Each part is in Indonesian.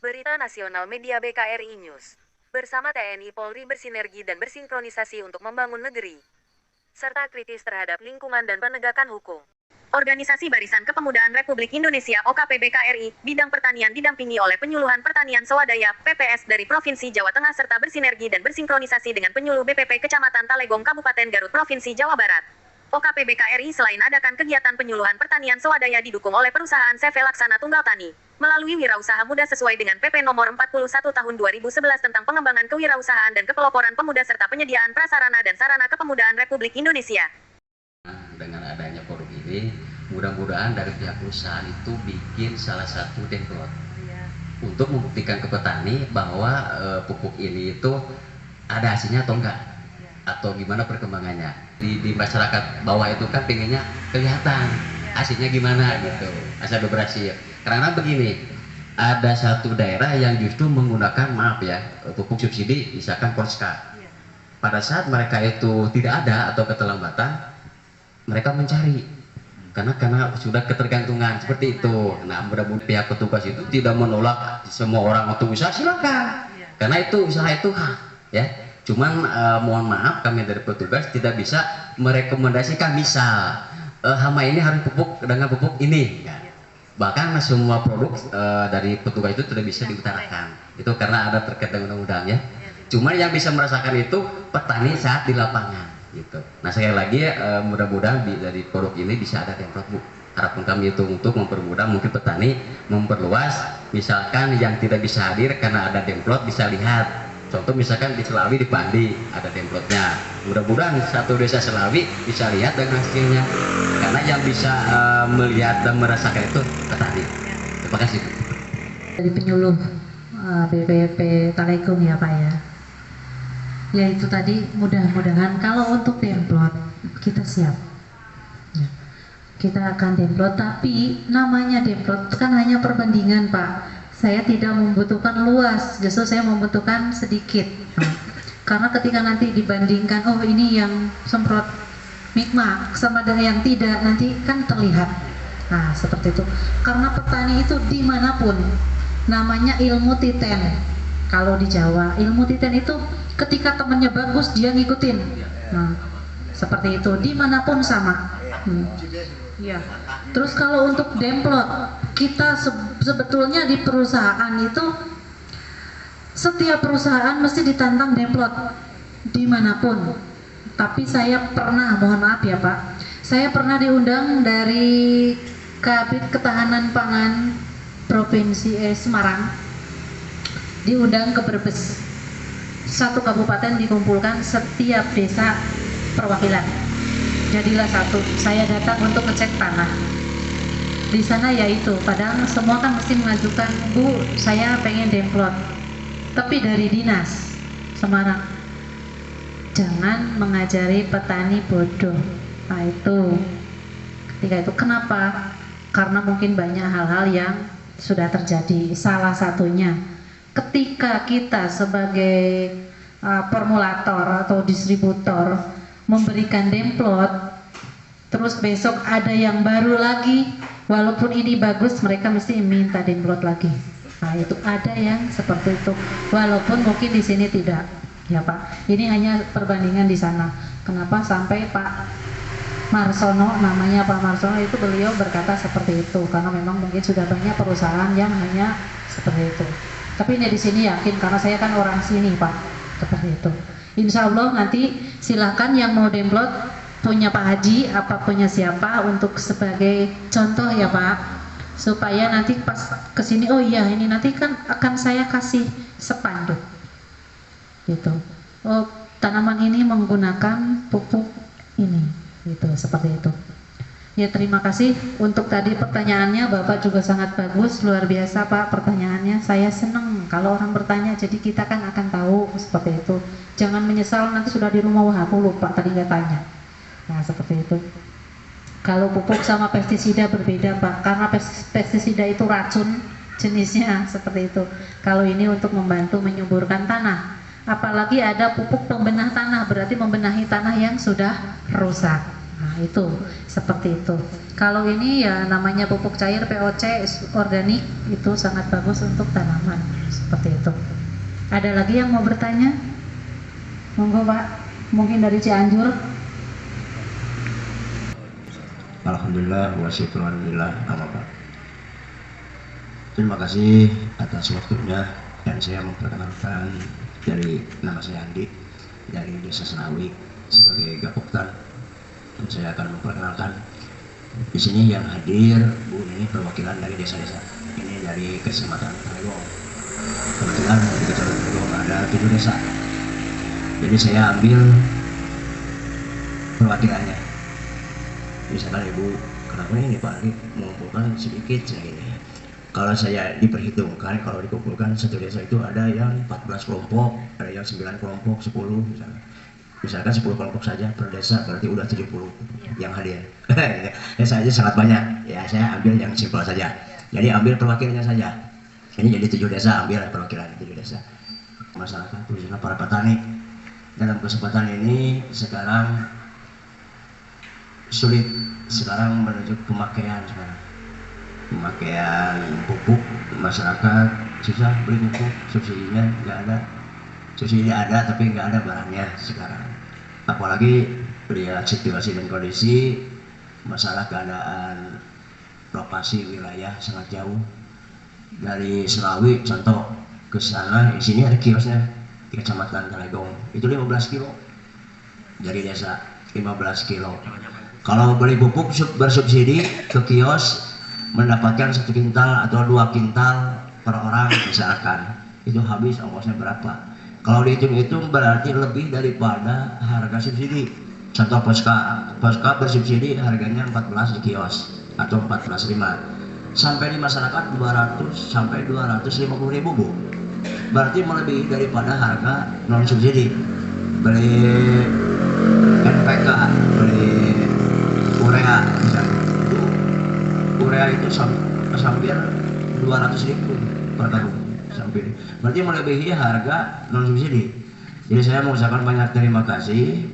Berita Nasional Media BKRI News. Bersama TNI Polri bersinergi dan bersinkronisasi untuk membangun negeri, serta kritis terhadap lingkungan dan penegakan hukum. Organisasi Barisan Kepemudaan Republik Indonesia OKP BKRI, bidang pertanian didampingi oleh Penyuluhan Pertanian Swadaya PPS dari Provinsi Jawa Tengah serta bersinergi dan bersinkronisasi dengan Penyuluh BPP Kecamatan Talegong Kabupaten Garut Provinsi Jawa Barat. OKP BKRI selain adakan kegiatan penyuluhan pertanian swadaya didukung oleh perusahaan CV Laksana Tunggal Tani, melalui Wirausaha Muda sesuai dengan PP nomor 41 tahun 2011 tentang pengembangan kewirausahaan dan kepeloporan pemuda serta penyediaan prasarana dan sarana kepemudaan Republik Indonesia. Dengan adanya produk ini, mudah-mudahan dari pihak perusahaan itu bikin salah satu demplot untuk membuktikan ke petani bahwa pupuk ini itu ada hasilnya atau enggak, atau gimana perkembangannya. Di masyarakat bawah itu kan pengennya kelihatan hasilnya gimana gitu, asal berhasil. Karena begini, ada satu daerah yang justru menggunakan pupuk subsidi, misalkan Polska. Pada saat mereka itu tidak ada atau keterlambatan, mereka mencari karena sudah ketergantungan seperti itu. Nah, mudah-mudahan pihak petugas itu tidak menolak semua orang untuk usaha, silakan, karena itu usaha itu hak ya. Cuman mohon maaf, kami dari petugas tidak bisa merekomendasikan misal hama ini harus pupuk dengan pupuk ini ya. Bahkan semua produk dari petugas itu tidak bisa diutarakan itu karena ada terkait dengan undang-undang ya. Cuma yang bisa merasakan itu petani saat di lapangan gitu. Nah, sekali lagi mudah-mudahan dari produk ini bisa ada template, Bu. Harapan kami itu untuk mempermudah mungkin petani memperluas, misalkan yang tidak bisa hadir karena ada template bisa lihat. Contoh misalkan di Selawi, di Pandi ada template-nya. Mudah-mudahan satu desa Selawi bisa lihat dengan hasilnya. Karena yang bisa melihat dan merasakan itu petani. Terima kasih. Dari penyuluh BPP Talegong ya Pak ya. Ya itu tadi, mudah-mudahan kalau untuk demplot kita siap. Ya. Kita akan demplot, tapi namanya demplot kan hanya perbandingan Pak. Saya tidak membutuhkan luas, justru saya membutuhkan sedikit. Karena ketika nanti dibandingkan, oh ini yang semprot mikma sama dengan yang tidak, nanti kan terlihat. Nah seperti itu. Karena petani itu dimanapun, namanya ilmu titen. Kalau di Jawa, ilmu titen itu ketika temannya bagus dia ngikutin. Nah seperti itu, dimanapun sama. Ya. Terus kalau untuk demplot, kita sebetulnya di perusahaan itu setiap perusahaan mesti ditantang demplot dimanapun. Tapi saya pernah, mohon maaf ya Pak, saya pernah diundang dari Kabid Ketahanan Pangan Provinsi Semarang, diundang ke Brebes. Satu kabupaten dikumpulkan, setiap desa perwakilan. Jadilah satu, saya datang untuk ngecek tanah di sana, yaitu padahal semua kan mesti mengajukan, Bu saya pengen demplot, tapi dari dinas Semarang. Jangan mengajari petani bodoh. Nah itu ketika itu kenapa? Karena mungkin banyak hal-hal yang sudah terjadi. Salah satunya ketika kita sebagai formulator atau distributor memberikan demplot, terus besok ada yang baru lagi, walaupun ini bagus, mereka mesti minta demplot lagi. Nah itu ada yang seperti itu, walaupun mungkin di sini tidak, ya Pak. Ini hanya perbandingan di sana. Kenapa sampai Pak Marsono, namanya Pak Marsono itu, beliau berkata seperti itu, karena memang mungkin sudah banyak perusahaan yang hanya seperti itu. Tapi ini di sini yakin, karena saya kan orang sini Pak, seperti itu. Insya Allah nanti silahkan yang mau demplot, punya Pak Haji apa punya siapa, untuk sebagai contoh ya Pak, supaya nanti pas kesini, oh iya ini nanti kan akan saya kasih spanduk gitu, oh tanaman ini menggunakan pupuk ini gitu, seperti itu ya. Terima kasih untuk tadi pertanyaannya, Bapak juga sangat bagus, luar biasa Pak pertanyaannya. Saya senang kalau orang bertanya, jadi kita kan akan tahu seperti itu. Jangan menyesal nanti sudah di rumah, wah aku lupa tadi nggak tanya. Nah seperti itu. Kalau pupuk sama pestisida berbeda Pak, karena pestisida itu racun jenisnya seperti itu. Kalau ini untuk membantu menyuburkan tanah, apalagi ada pupuk pembenah tanah, berarti membenahi tanah yang sudah rusak. Nah itu seperti itu. Kalau ini ya namanya pupuk cair POC organik, itu sangat bagus untuk tanaman seperti itu. Ada lagi yang mau bertanya? Monggo Pak, mungkin dari Cianjur. Alhamdulillah wa syukur alhamdulillah. Pak, terima kasih atas waktunya, dan saya memperkenalkan dari nama saya Andi dari Desa Senawi sebagai Gapoktan. Dan saya akan memperkenalkan di sini yang hadir Bu ini perwakilan dari desa-desa. Ini dari Kecamatan Talegong. Kebetulan di Kecamatan Talegong ada 7 desa. Jadi saya ambil perwakilannya. Misalkan Ibu, kenapa ini Pak Andi mengumpulkan sedikit segini? Kalau saya diperhitungkan, kalau dikumpulkan satu desa itu ada yang 14 kelompok, ada yang 9 kelompok, 10 misalnya. Misalkan 10 kelompok saja per desa, berarti udah 70 yang hadir. Desa aja sangat banyak, ya saya ambil yang simpel saja. Jadi ambil perwakilannya saja. Ini jadi 7 desa, ambil perwakilan 7 desa. Masyarakat, khususnya para petani. Dalam kesempatan ini sekarang sulit, sekarang menuju pemakaian sekarang. Pemakaian pupuk, masyarakat susah beli pupuk, subsidinya nggak ada. Subsidi ada tapi nggak ada barangnya sekarang. Apalagi lihat situasi dan kondisi masalah keadaan lokasi wilayah sangat jauh. Dari Selawi contoh ke sana, di sini ada kiosnya di Kecamatan Talegong, itu 15 kilo dari desa, 15 kilo. Kalau beli pupuk bersubsidi ke kios mendapatkan 1 kintal atau 2 kintal per orang misalkan, itu habis ongkosnya berapa? Kalau dihitung-hitung berarti lebih daripada harga subsidi. Contoh Poska bersubsidi harganya 14 di kios atau 14,5, sampai di masyarakat 200 sampai 250 ribu Bu. Berarti melebihi daripada harga non subsidi. Beli NPK, beli urea misalnya, urea itu hampir 200 ribu per tabung, sampai berarti melebihi harga non subsidi. Jadi saya mengucapkan banyak terima kasih,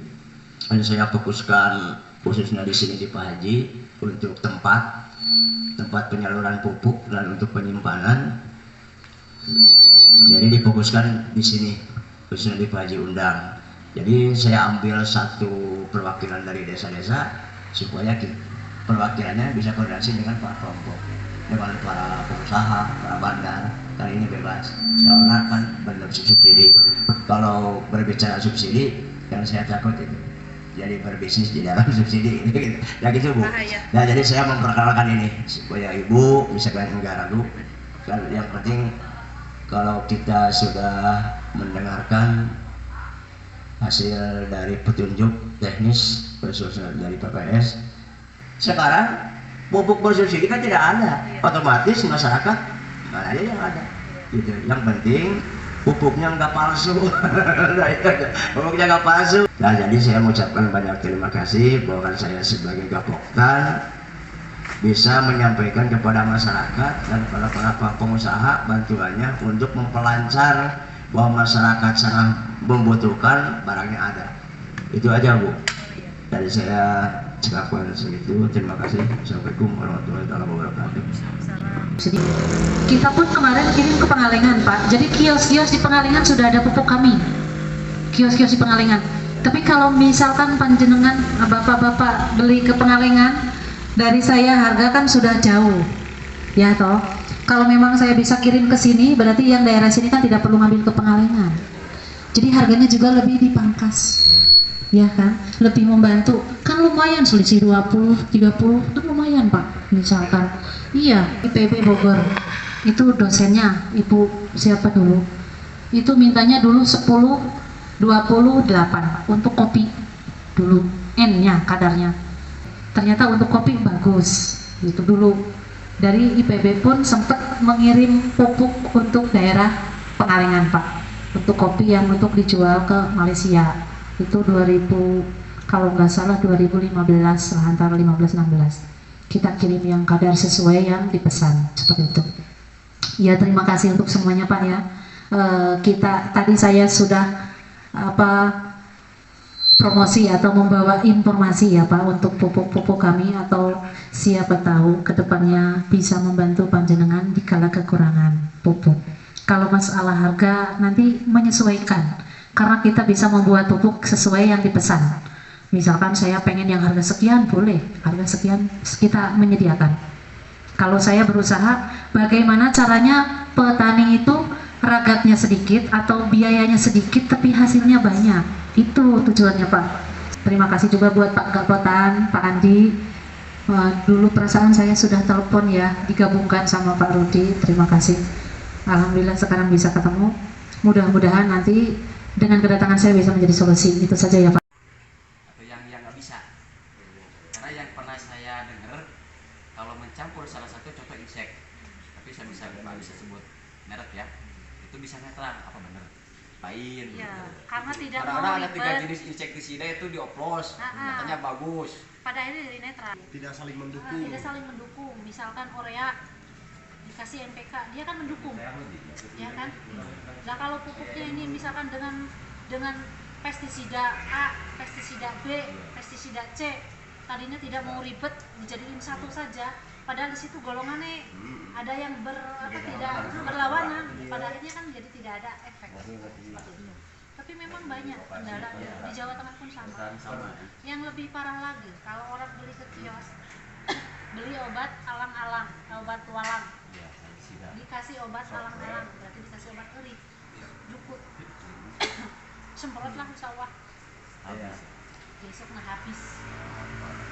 dan saya fokuskan khususnya di sini di Pak Haji untuk tempat penyaluran pupuk dan untuk penyimpanan. Jadi difokuskan di sini khususnya di Pak Haji Undang. Jadi saya ambil satu perwakilan dari desa-desa supaya perwakilannya bisa koordinasi dengan para kelompok, dengan para pengusaha, para bandar. Kali ini bebas, soalnya kan benar subsidi. Kalau berbicara subsidi, yang saya takut itu jadi berbisnis di dalam subsidi gitu. Ya gitu Bu. Nah jadi saya memperkenalkan ini supaya Ibu bisa enggak ragu. Dan yang penting kalau kita sudah mendengarkan hasil dari petunjuk teknis khususnya dari PPS, sekarang pupuk bersubsidi kan tidak ada, otomatis masyarakat mana aja yang ada gitu. Yang penting pupuknya nggak palsu. Pupuknya nggak palsu. Nah jadi saya mengucapkan banyak terima kasih bahwa saya sebagai Gapoktan bisa menyampaikan kepada masyarakat dan para pengusaha bantuannya untuk memperlancar bahwa masyarakat sangat membutuhkan barangnya ada. Itu aja Bu dari saya ucapkan segitu. Terima kasih. Assalamualaikum warahmatullahi wabarakatuh. Jadi kita pun kemarin kirim ke Pengalengan Pak, jadi kios-kios di Pengalengan sudah ada pupuk kami, kios-kios di Pengalengan. Tapi kalau misalkan panjenengan bapak-bapak beli ke Pengalengan, dari saya harga kan sudah jauh, ya toh. Kalau memang saya bisa kirim ke sini, berarti yang daerah sini kan tidak perlu ngambil ke Pengalengan. Jadi harganya juga lebih dipangkas, ya kan? Lebih membantu. Kan lumayan selisih 20, 30, itu lumayan Pak. Misalkan, iya IPB Bogor, itu dosennya Ibu siapa dulu? Itu mintanya dulu 10, 28 untuk kopi dulu, N-nya kadarnya. Ternyata untuk kopi bagus, itu dulu. Dari IPB pun sempat mengirim pupuk untuk daerah Pengalengan Pak, untuk kopi yang untuk dijual ke Malaysia. Itu 2000, kalau nggak salah 2015 antara 15-16. Kita kirim yang kadar sesuai yang dipesan, seperti itu. Ya terima kasih untuk semuanya Pak ya. Tadi saya sudah promosi atau membawa informasi ya Pak untuk pupuk-pupuk kami, atau siapa tahu kedepannya bisa membantu panjenengan di kala kekurangan pupuk. Kalau masalah harga nanti menyesuaikan, karena kita bisa membuat pupuk sesuai yang dipesan. Misalkan saya pengen yang harga sekian, boleh harga sekian kita menyediakan. Kalau saya berusaha bagaimana caranya petani itu ragatnya sedikit atau biayanya sedikit tapi hasilnya banyak, itu tujuannya Pak. Terima kasih juga buat Pak Gapotan, Pak Andi. Dulu perasaan saya sudah telepon ya, digabungkan sama Pak Rudi. Terima kasih, alhamdulillah sekarang bisa ketemu. Mudah-mudahan nanti dengan kedatangan saya bisa menjadi solusi. Itu saja ya Pak. Atau yang nggak bisa, karena yang pernah saya dengar kalau mencampur salah satu contoh insek, tapi saya bisa sebut merek ya, itu bisa netral, apa benar? Lain Ya, karena tidak mau kadang-kadang ada 3 ribet. jenis insektisida itu dioplos, katanya bagus. Pada akhirnya jadi netral. Tidak saling mendukung. Tidak saling mendukung. Misalkan urea dikasih NPK, dia kan mendukung, ya kan? Nah kalau pupuknya ini misalkan dengan pestisida A, pestisida B, pestisida C, tadinya tidak mau ribet dijadiin satu saja, padahal di situ golongannya ada yang tidak berlawanan, pada akhirnya kan jadi tidak ada efek. Tapi memang banyak kendala di Jawa Tengah pun sama. Yang lebih parah lagi, kalau orang beli ke kios, beli obat alang-alang, obat walang, dikasih obat alang-alang, berarti dikasih obat eri, jukut, semprotlah ke sawah, besok habis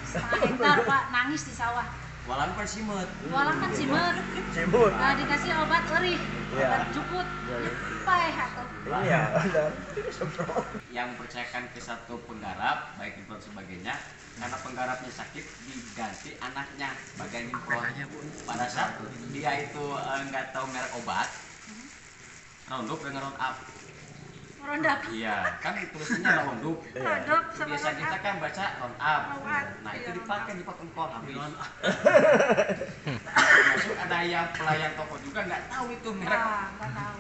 setengah hektar Pak, nangis di sawah. Walang kan simet. Walang kan simet. Nah, dikasih obat eri, obat jukut, paeh atau. Yang percayakan ke satu penggarap, baik impor sebagainya, karena penggarapnya sakit diganti anaknya bagian impor. Pada saat dia itu nggak tahu merek obat, Roundup dengan Roundup. Roundup. Iya, kan tulisannya Roundup. Roundup sama Biasa kita Roundup. kan baca Roundup. Roundup. Nah itu Iya, dipakai di pot engkol habis. Masuk ada yang pelayan toko juga nggak tahu itu merek. Ah, nggak tahu.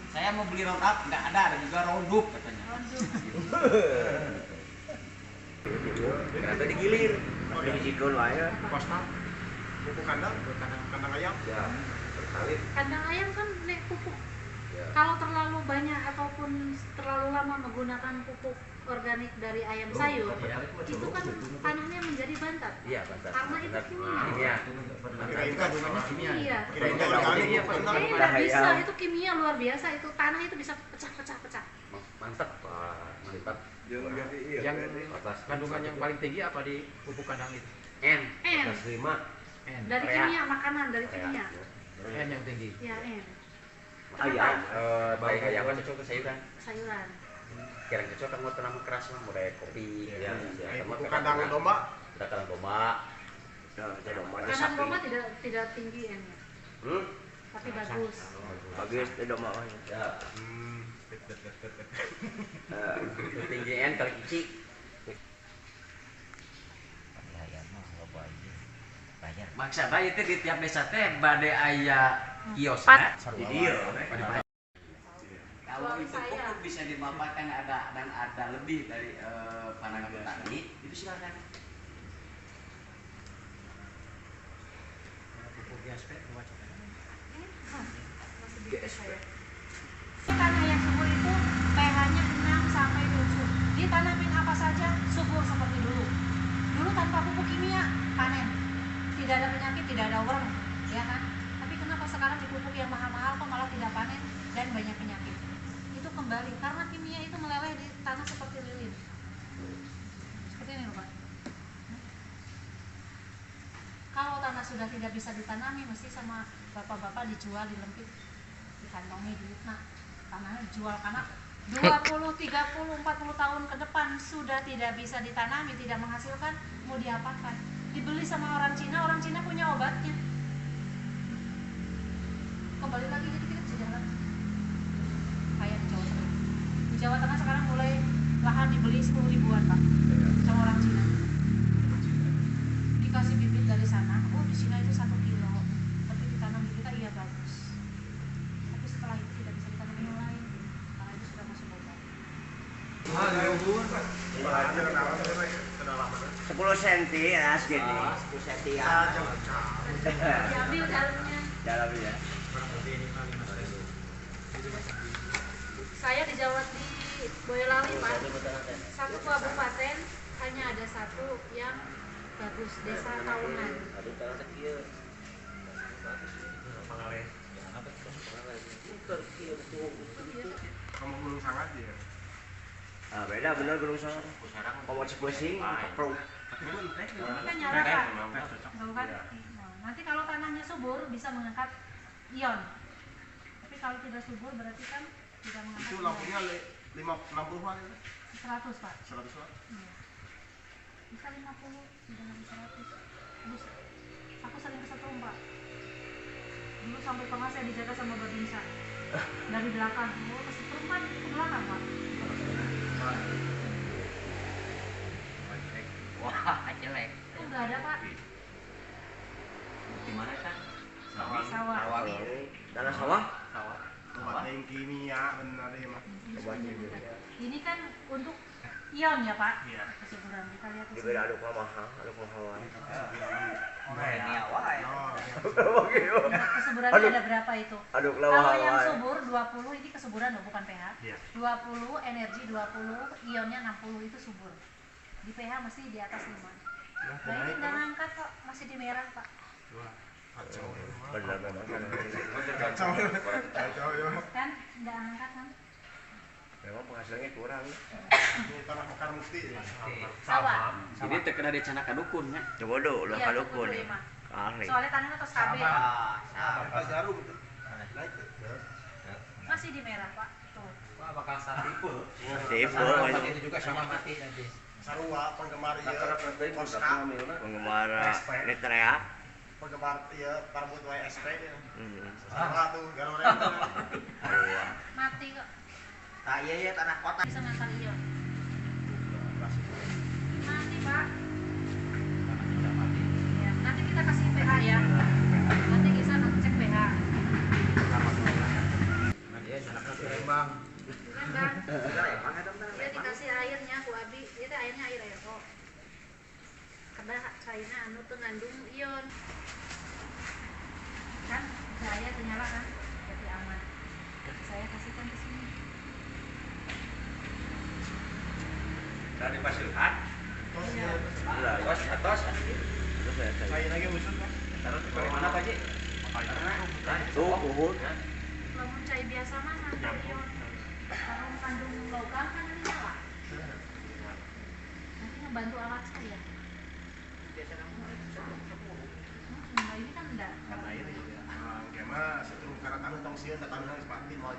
Saya mau beli Roundup, nggak ada juga Roundup katanya. Roundup. Ternyata digilir. Di sikon wae. Pasta, pupuk kandang ayam. Ya. Terkait. Kandang ayam kan nek pupuk. Ya. Kalau terlalu banyak ataupun terlalu lama menggunakan pupuk organik dari ayam sayur, itu kan tanahnya menjadi bantat. Iya, bantat. Karena itu kimia. Kimia. Kirain kandungannya kimia. Iya. Kirain organik. Nggak bisa, itu kimia luar biasa, itu tanah itu bisa pecah. Mantap, Pak. Mantap. Yang Atas kandungan yang paling tinggi apa di pupuk kandang itu? N. N. Atas 5. N. Dari Rea. kimia, makanan dari kimia. N yang tinggi. Ya, N. Ayam. Baik ayam kan cocok ke sayuran. Sayuran. Kira cocok kan mau tanaman keras mah, mulai kopi. Iya. Pupuk kandang domba. Kita kandang domba. Kandang domba tidak tinggi N-nya, tapi bagus. Bagus itu domba. Ya. Tinggi N kali kecil. Maksudnya itu di tiap desa teh bade aya kios. Kalau itu pupuk bisa dimanfaatkan ada lebih dari pandangan petani, itu silakan. Pupuk GSP Tanah yang subur itu pH-nya 6 sampai 7. Ditanamin apa saja subur seperti dulu. Dulu tanpa pupuk kimia panen. Tidak ada penyakit, tidak ada worm, ya kan? Tapi kenapa sekarang di pupuk yang mahal-mahal kok malah tidak panen dan banyak penyakit? Itu kembali karena kimia itu meleleh di tanah seperti lilin. Seperti ini loh Pak. Kalau tanah sudah tidak bisa ditanami, mesti sama bapak-bapak dijual, dilempit, dikantongi duit. Nah, tanahnya dijual karena 20, 30, 40 tahun ke depan sudah tidak bisa ditanami, tidak menghasilkan, mau diapakan? Dibeli sama orang Cina punya obatnya. Kembali lagi jadi kita sejalan kayak di Jawa Tengah. Di Jawa Tengah sekarang mulai lahan dibeli 10 ribuan Pak sama orang Cina. Dikasih bibit dari sana, oh di Cina itu 1 kilo, tapi ditanam di kita iya bagus. Tapi setelah itu tidak bisa ditanam yang lain, karena itu sudah masuk obat. Mahal ya, 10 cm ya segini. 10 cm ya. Diambil dalamnya. Dalamnya. Saya di Jawa di Boyolali Pak. Satu kabupaten hanya ada satu yang bagus, Desa Tahunan. Kamu belum sangat ya. Ah, beda bener Gunung Sanggar. Kalau pusing, pro. Ini kan nyala Pak. Tahu kan? Nah, nanti kalau tanahnya subur bisa mengangkat ion. Tapi kalau tidak subur berarti kan tidak mengangkat Itu ion. lampunya 60-an itu. 100 Pak. 100 watt. Iya. Bisa 50, tidak lebih 100. Terus aku sering kesetrum Pak. Dulu sampai pernah saya dijaga sama Babinsa dari belakang. Oh, kesetrum kan ke belakang Pak. Wah, jelek. Itu nggak ada Pak. Di mana kan? Sawah. Sawah. Tanah sawah? Obat yang kimia benar ya mah. Ini kan untuk ion ya Pak. Iya. Kesuburan kita lihat di Diberi sini. aduk mahal, aduk mahal. Ini awal ya. Oh, Kesuburannya ada berapa itu? Aduk Kalau yang mahal. subur 20 ini kesuburan loh, bukan pH. Iya. 20 energi 20, ionnya 60 itu subur. Di pH masih di atas 5. Nah ini nggak ngangkat kok, masih di merah Pak. kacau. Benar. Kacau. Kacau ya. Kan nggak angkat kan? Memang penghasilannya kurang. Ini tanah mekar mukti ya. Sawah. Ini terkena dicana kadukunnya. Coba dulu, udah Iya, kadukun. 25. Ahli. Soalnya tanahnya tos KB. Apa jarum itu? Naik. Masih di merah Pak. Tuh. Wah, bakal tipe. Tipe, Itu juga sama mati nanti. Sarua penggemar ya. Koska. penggemar Nitrea. Penggemar ya Parmut WSP ya. Hmm. Sarua tuh garore. Mati kok. Tak iya ya tanah kota. Bisa ngangkat ion. Mati Pak. Ya, nanti kita kasih pH ya. Nanti kita cek pH. Dia sana ke Lembang. Bukan kan? Dia dikasih airnya, Bu Abi. Itu airnya air kok. Karena cairnya anu tuh ngandung ion. Kan cahaya ternyala kan? Jadi aman. Saya kasihkan ke sini. Dari Pasilhan. Tos ya. Atas. Saya lagi usut kan. Taruh di mana Pak Ji? Tuh, uhud. Lamun cair biasa mah ngandung ion. Kalau kandung logam kan ini nyala. Nanti ngebantu alat saya. Nah ini kan enggak. Karena ini ya. Gimana setrum karena kami tong sieun datang nang sepati mau.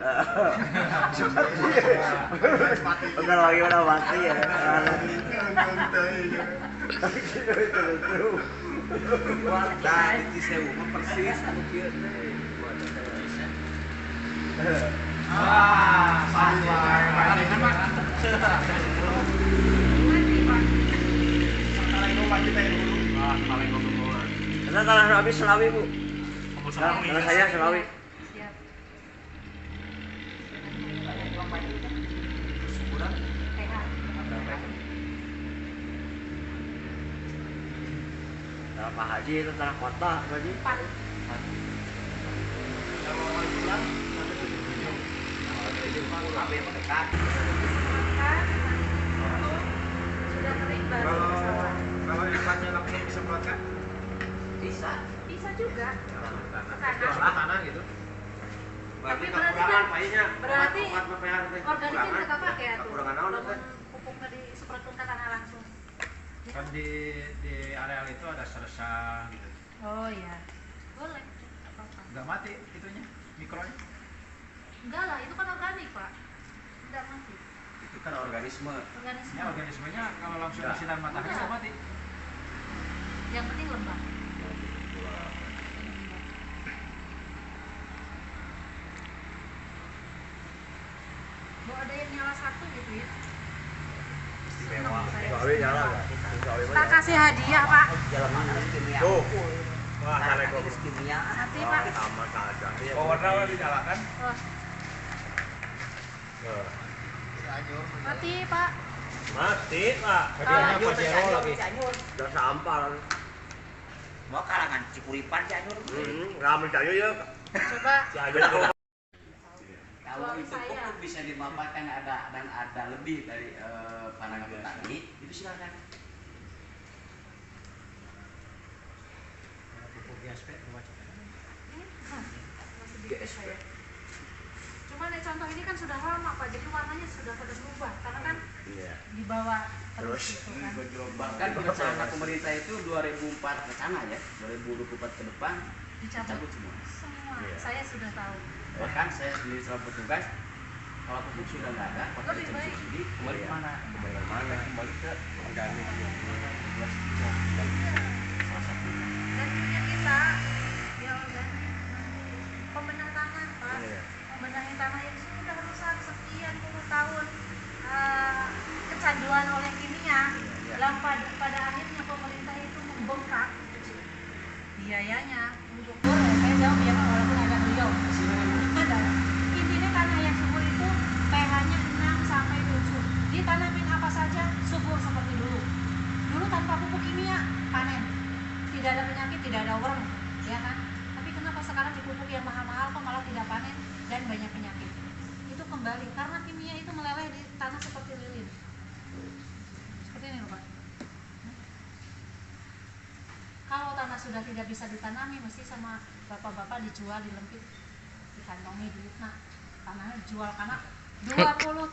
Sepati. Enggak lagi udah mati ya. Nah, di sewu mah persis anu kieu teh. Karena tanah habis Selawi, Bu. Tanah saya Selawi. Siap. pH. Tanah Pak Haji itu tanah kota, Pak Haji. 4. Kalau orang pulang sampai 7. Sudah kering baru sawah. Kalau ikannya langsung disemprotkan Bisa. Bisa juga. ke tanah gitu. Tapi berarti kan berarti Buat PPH teh. organiknya kita pakai ya tuh. Kekurangan naon teh? Lamun pupuknya disemprotkan ke tanah langsung. Kan di areal itu ada sersa gitu. Oh iya. Boleh. Apa-apa. Enggak mati itunya, mikronya. Enggak lah, itu kan organik, Pak. Enggak mati. Itu kan organisme. Organisme. Ya organismenya kalau langsung sinar matahari nggak mati. Yang penting lembab. Bu ada yang nyala satu gitu ya. Seneng saya. Selawi nyala enggak? Selawi Kita kasih hadiah, Pak. Tuh. Analis kimia. Nanti, Pak. Sama saja. Powernya dinyalakan. Oh, mati, Pak. Mati, Pak. Udah sampah. Mau kalangan Cikuripan Cianjur. Ramen Cianjur ya. Coba Kalau itu pupuk bisa dimanfaatkan dan ada lebih dari pandangan petani, itu silakan. GSP. Cuma nih contoh ini kan sudah lama Pak, jadi warnanya sudah pada berubah karena kan di bawah terus gitu kan. Bahkan rencana pemerintah itu 2004 ke sana ya, 2024 ke depan dicabut semua. Saya sudah tahu. Bahkan saya sendiri selama petugas, kalau pupuk sudah nggak ada, pakai Lebih baik. subsidi, kembali ke mana? Kembali ke organik. Salah satunya. Dan punya kita ya organik pembenahan tanah Pak, pembenahan tanah yang sudah rusak sekian puluh tahun, kecanduan oleh kimia. Lalu pada akhirnya pemerintah itu membengkak biayanya untuk saya jawab ya Pak, walaupun agak beliau. Intinya tanah yang subur itu pH-nya 6 sampai 7. Ditanamin apa saja subur seperti dulu. Dulu tanpa pupuk kimia panen. Tidak ada penyakit, tidak ada worm, ya kan? Tapi kenapa sekarang di pupuk yang mahal-mahal kok malah tidak panen dan banyak penyakit? Itu kembali karena kimia itu meleleh di tanah seperti lilin. Seperti ini loh Pak. Kalau tanah sudah tidak bisa ditanami, mesti sama bapak-bapak dijual, dilempit, dikantongi duit. Nah, tanahnya dijual karena 20,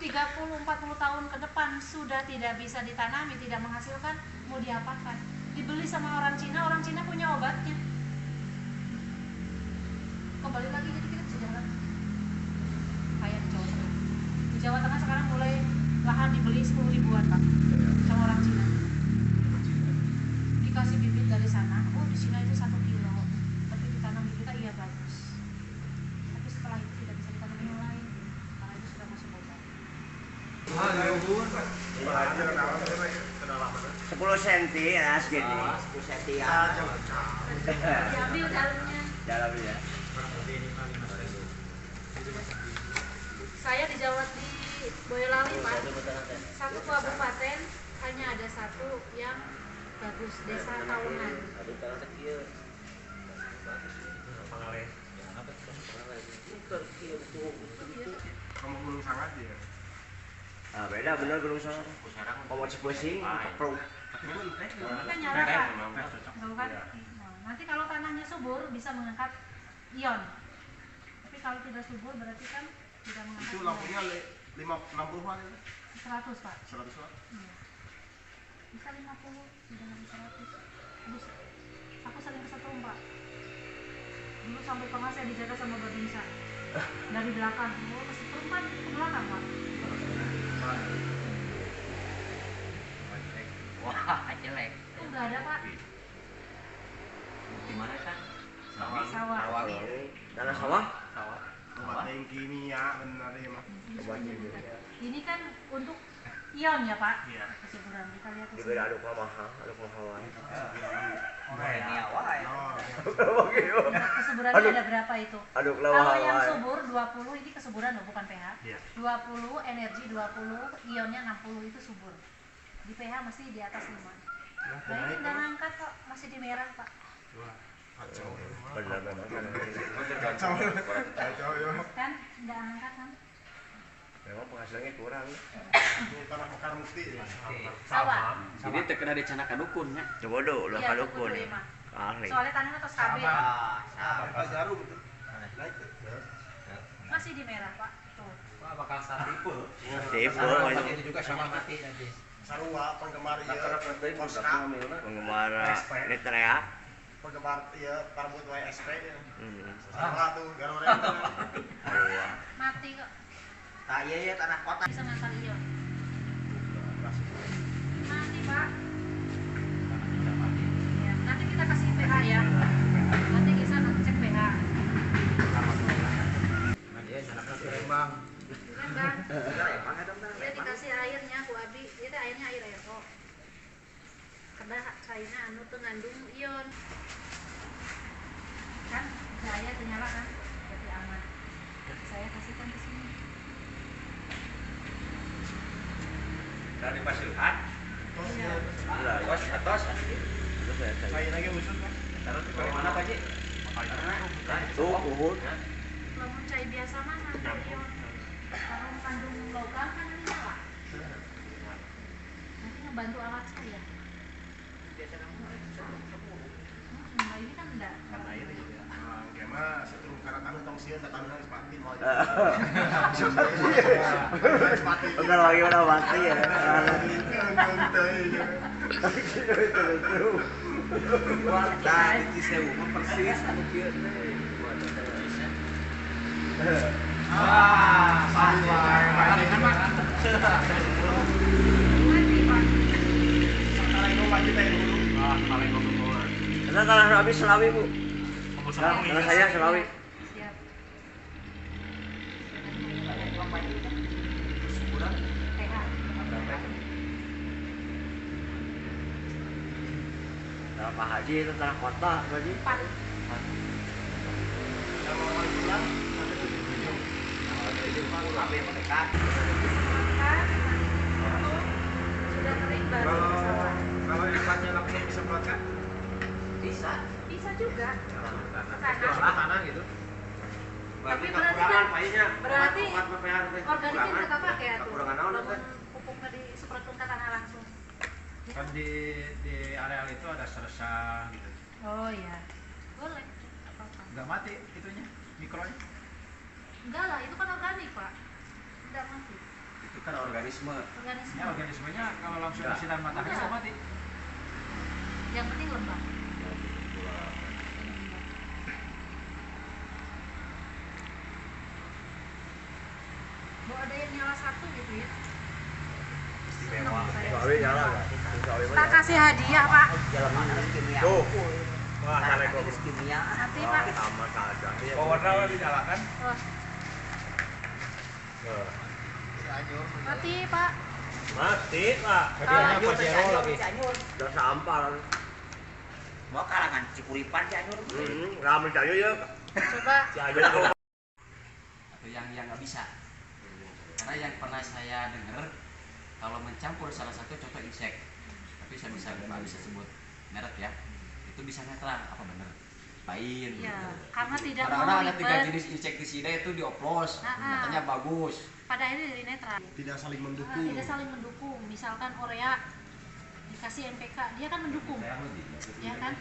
30, 40 tahun ke depan sudah tidak bisa ditanami, tidak menghasilkan, mau diapakan? Dibeli sama orang Cina punya obatnya. Kembali lagi jadi kita bisa jalan kayak di Jawa Tengah. Di Jawa Tengah sekarang mulai lahan dibeli 10 ribuan Pak sama orang Cina. Dikasih bibit dari sana, oh di Cina itu 1 kilo, tapi ditanam di kita iya bagus. Tapi setelah itu tidak bisa ditanam yang lain karena itu sudah masuk obat. 10 cm ya segini. 10 cm ya. Diambil dalamnya. Dalamnya. Saya di Jawa di Boyolali Pak, satu kabupaten hanya ada satu yang bagus, desa Tahunan. Kamu Gunung Sangat ya? Ah, beda bener Gunung Sangat. Kamu pusing, pro. Ini kan nyala Pak, tahu kan? Nah, nanti kalau tanahnya subur bisa mengangkat ion, tapi kalau tidak subur berarti kan tidak mengangkat Itu ion. lampunya 60-an ya? 100 Pak. 100 watt? Iya. Bisa 50, tidak habis 100. Terus aku sering kesetrum Pak. Dulu sampai pernah saya dijaga sama babinsa dari belakang. Oh, kesetrum kan ke belakang Pak. Wah, jelek. Oh, nggak ada Pak. Di mana kan? Sawah. Tanah sawah? Obat yang kimia benar ya Mas. Ini kan untuk ion ya Pak. Iya. Kesuburan kita lihat di Juga sini. aduk mahal, aduk mahalan. Ini awal ya. Oh, Kesuburannya ada berapa itu? Aduk Kalau yang lawan. subur 20 ini kesuburan loh, bukan pH. Iya. 20 energi 20, ionnya 60 itu subur. Di pH masih di atas 5. Nah ini nggak ngangkat kok, masih di merah Pak. kacau. Benar. Kacau. Kacau ya. Kan nggak ngangkat kan? Memang penghasilannya kurang. Ini tanah mekar mukti ya. Sawah. Jadi terkena di Canaka Dukun ya. Coba dulu, udah Iya, kalukun. betul, Ima. Ahli. Soalnya tanahnya tos KB. Pak Jarum betul. Naik. Masih di merah Pak. Tuh. Wah, bakal tipu. Tipu, Ini juga sama mati nanti. Sarua penggemar ya. Poska. penggemar ini teriak. Penggemar ya Parmut WSP ya. Hmm. Sarua tuh Garore. Mati kok. Nah, iya tanah kota. Bisa ngangkat ion. Mati Pak. Ya, nanti kita kasih pH ya. Nanti kita cek pH. Iya, anaknya Palembang. Kan Bang? Dia dikasih airnya Bu Abi. Itu airnya air kok. Karena cairnya anu tuh ngandung ion. Kan saya ternyala kan. Jadi aman. Saya kasihkan ke sini. Dari Basilan. Atos. Terus saya. Kayak lagi usut kan? Taruh di mana Pak Ji? Tuh, uhud. Lamun cai biasa mah natrium. Kalau kandung logam kan ini nyala. Nanti ngebantu alat saya. Nah, ini kan enggak. Karena ini juga. Gimana setrum karena tangan tong sieun tak tangan sepati mau. Sepati. Udah lagi udah mati ya. Nah, di sewu mah persis anu kieu teh. Santai. Balikan Pak. Assalamualaikum Pak Cita dulu. Waalaikumsalam. Karena tanah habis Selawi, Bu. Tanah saya Selawi. Siap. Nah, Pak Haji itu tanah kota, Pak Haji. Kalau mau pulang ada 77. Ambil mendekat. Sudah kering baru ke sawah. Kalau yang platnya langsung disemprot kan? Bisa. Bisa juga. Jual tanah gitu. Berarti Tapi kekurangan payahnya. berarti Obat PPH teh. organiknya kita pakai ya tuh. Kekurangan naon Lamun teh? pupuknya disemprotkan ke tanah langsung. Kan di areal itu ada sersa gitu. Oh iya. Boleh. Apa-apa. Enggak mati itunya, mikronya. Enggak lah, itu kan organik, Pak. Enggak mati. Itu kan organisme. Organisme. Ya organismenya kalau langsung disinar matahari Enggak. nggak mati. Yang penting lembab. Bahwa ada yang nyala satu gitu ya. Senang saya. Selawi nyala enggak? Selawi mah. Tak kasih hadiah, Pak. Jalan mana kimia. Tuh. Wah, analis kimia. Nanti, Pak. Sama saja. Powernya dinyalakan. Oh, mati, Pak. Mati, Pak. Hadiahnya Pajero lagi. Udah sampah. Mau kalangan Cikuripan Cianjur. Ramen Cianjur ya. Coba. Cianjur. Atau yang nggak bisa. Karena yang pernah saya dengar kalau mencampur salah satu contoh insek, tapi saya nggak bisa sebut merek ya, itu bisa netral apa benar? Lain. Ya, karena tidak mau Kadang-kadang ada 3 ribet. jenis insektisida itu dioplos, Ah. katanya bagus. Pada akhirnya jadi netral. Tidak saling Nah, mendukung. tidak saling mendukung. Misalkan Korea dikasih NPK, dia kan mendukung, ya kan?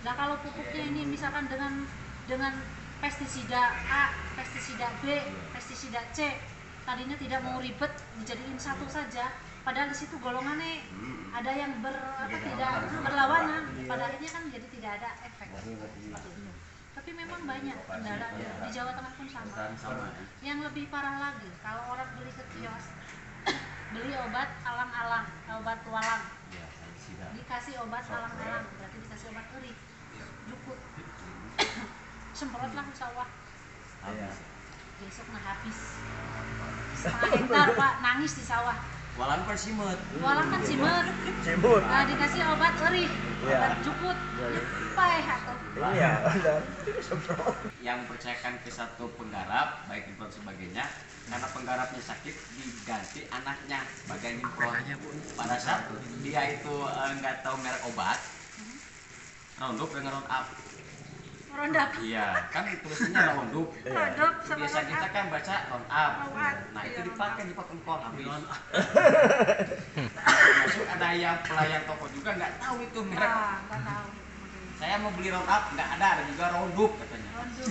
Nah kalau pupuknya ini misalkan dengan pestisida A, pestisida B, pestisida C, tadinya tidak mau ribet dijadiin satu saja, padahal di situ golongannya ada yang tidak berlawanan, pada akhirnya kan jadi tidak ada efek. Seperti itu. Tapi memang banyak kendala di Jawa Tengah pun sama. Yang lebih parah lagi, kalau orang beli ke kios, beli obat alang-alang, obat walang, dikasih obat alang-alang, berarti dikasih obat eri, jukut, semprotlah ke sawah, besok nah habis, setengah hektar Pak, nangis di sawah. Walang persimet. Walang kan simet, Cibut. nah dikasih obat eri, obat jukut, nyepai atau Iya. Yang percayakan ke satu penggarap, baik impor sebagainya, karena penggarapnya sakit diganti anaknya bagian impor. Pada saat dia itu nggak tahu merek obat, Roundup dengan Roundup. Roundup. Iya, kan tulisannya Roundup. Roundup sama Biasa kita Roundup. kan baca Roundup. Roundup. Nah itu Iya, dipakai di impor habis. Masuk ada yang pelayan toko juga nggak tahu itu merek. Ah, nggak tahu. Saya mau beli Roundup, nggak ada juga Roundup katanya. Roundup.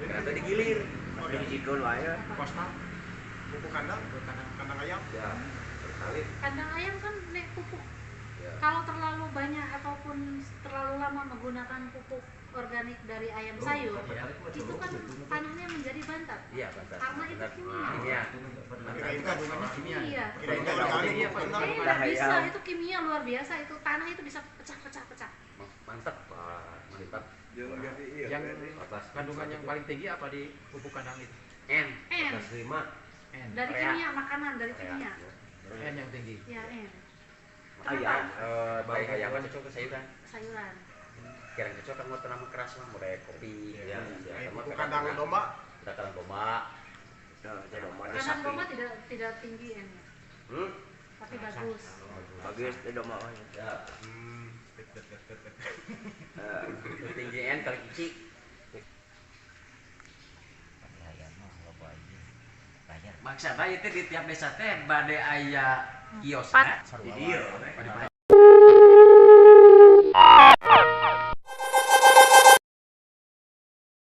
Ternyata digilir. Digigol wae. Kosna. Pupuk kandang, kandang ayam. Ya. Berkali. Kandang ayam kan nek pupuk. Ya. Kalau terlalu banyak ataupun terlalu lama menggunakan pupuk organik dari ayam sayur, itu kan tanahnya menjadi bantat. Iya, betul. Karena itu kimia. Iya. Kirain kan kimia. Iya. Kirain kan organik. Nggak bisa, itu kimia luar biasa. Itu tanah itu bisa pecah. Mantap, Pak. Mantap. Yang kandungan yang paling tinggi apa di pupuk kandang itu? N. N. 45. N. Dari kimia, makanan dari kimia. N yang tinggi. Ya, N. Ayam. Baik ayam kan cocok ke sayuran. Sayuran. Kira cocok kamu tanaman keras mah mulai kopi Iya. Pupuk kandang domba. kita kandang domba. Kandang domba tidak tinggi N. Tapi bagus. Bagus di domba Ya. Tinggi N kali kecil. Maksudnya itu di tiap desa teh bade aya kios. Di dia.